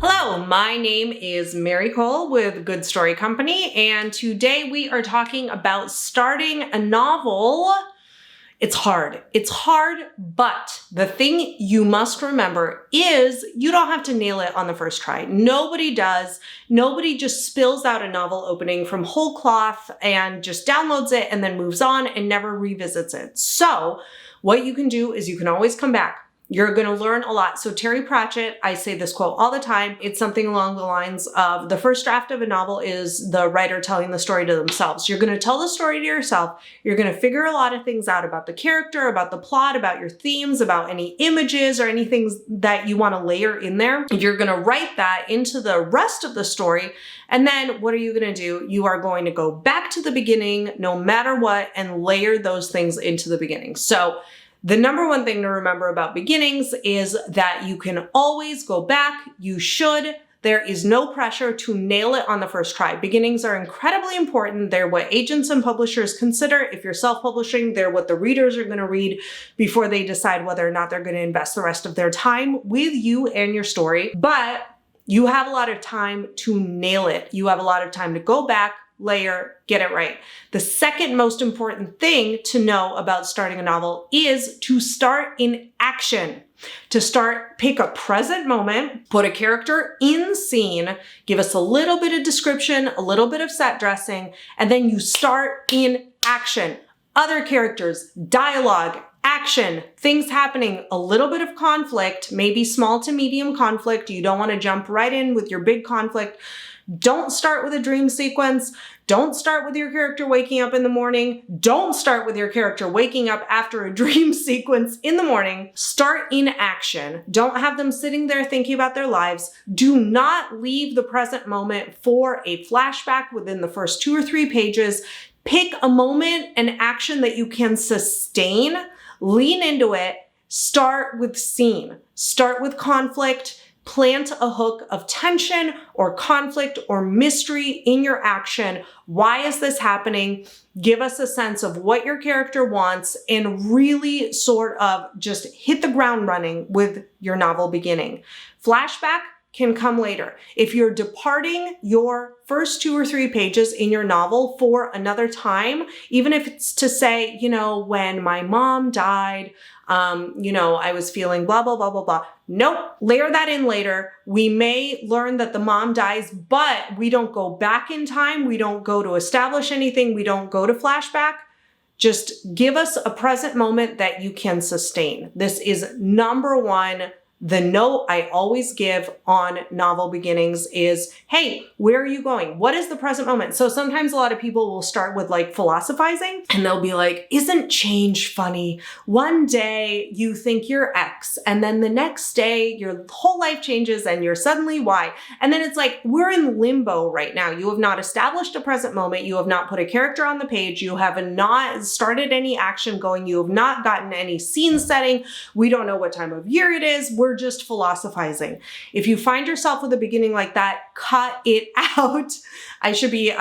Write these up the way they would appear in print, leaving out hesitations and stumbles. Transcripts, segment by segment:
Hello, my name is Mary Cole with Good Story Company, and today we are talking about starting a novel. It's hard. It's hard, but the thing you must remember is you don't have to nail it on the first try. Nobody does. Nobody just spills out a novel opening from whole cloth and just downloads it and then moves on and never revisits it. So what you can do is you can always come back. You're going to learn a lot. So Terry Pratchett, I say this quote all the time. It's something along the lines of the first draft of a novel is the writer telling the story to themselves. You're going to tell the story to yourself. You're going to figure a lot of things out about the character, about the plot, about your themes, about any images or anything that you want to layer in there. You're going to write that into the rest of the story. And then what are you going to do? You are going to go back to the beginning no matter what and layer those things into the beginning. So the number one thing to remember about beginnings is that you can always go back. You should. There is no pressure to nail it on the first try. Beginnings are incredibly important. They're what agents and publishers consider. If you're self-publishing, they're what the readers are going to read before they decide whether or not they're going to invest the rest of their time with you and your story. But you have a lot of time to nail it. You have a lot of time to go back, layer, get it right. The second most important thing to know about starting a novel is to start in action. To start, pick a present moment, put a character in scene, give us a little bit of description, a little bit of set dressing, and then you start in action. Other characters, dialogue, action, things happening, a little bit of conflict, maybe small to medium conflict. You don't want to jump right in with your big conflict. Don't start with a dream sequence. Don't start with your character waking up in the morning. Don't start with your character waking up after a dream sequence in the morning. Start in action. Don't have them sitting there thinking about their lives. Do not leave the present moment for a flashback within the first 2 or 3 pages. Pick a moment and action that you can sustain. Lean into it. Start with scene. Start with conflict. Plant a hook of tension or conflict or mystery in your action. Why is this happening? Give us a sense of what your character wants and really sort of just hit the ground running with your novel beginning. Flashback can come later. If you're departing your first 2 or 3 pages in your novel for another time, even if it's to say, when my mom died, I was feeling blah, blah, blah, blah, blah. Nope. Layer that in later. We may learn that the mom dies, but we don't go back in time. We don't go to establish anything. We don't go to flashback. Just give us a present moment that you can sustain. This is number one. The note I always give on novel beginnings is, hey, where are you going? What is the present moment? So sometimes a lot of people will start with philosophizing and they'll be like, isn't change funny? One day you think you're X and then the next day your whole life changes and you're suddenly Y. And then it's like, we're in limbo right now. You have not established a present moment. You have not put a character on the page. You have not started any action going. You have not gotten any scene setting. We don't know what time of year it is. We're just philosophizing. If you find yourself with a beginning like that, cut it out. I should be,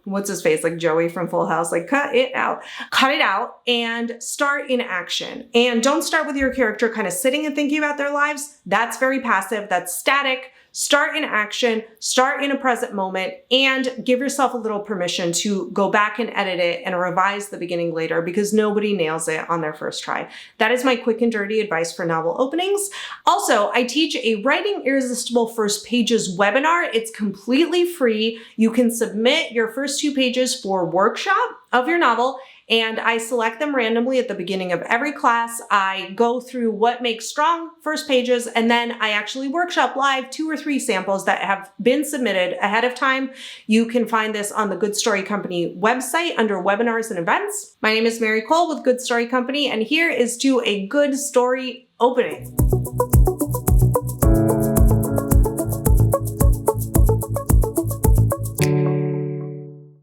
what's his face? Like Joey from Full House, cut it out. Cut it out and start in action. And don't start with your character kind of sitting and thinking about their lives. That's very passive. That's static. Start in action, start in a present moment, and give yourself a little permission to go back and edit it and revise the beginning later because nobody nails it on their first try. That is my quick and dirty advice for novel openings. Also, I teach a Writing Irresistible First Pages webinar. It's completely free. You can submit your first 2 pages for workshop of your novel, and I select them randomly at the beginning of every class. I go through what makes strong first pages, and then I actually workshop live 2 or 3 samples that have been submitted ahead of time. You can find this on the Good Story Company website under webinars and events. My name is Mary Cole with Good Story Company, and here is to a good story opening.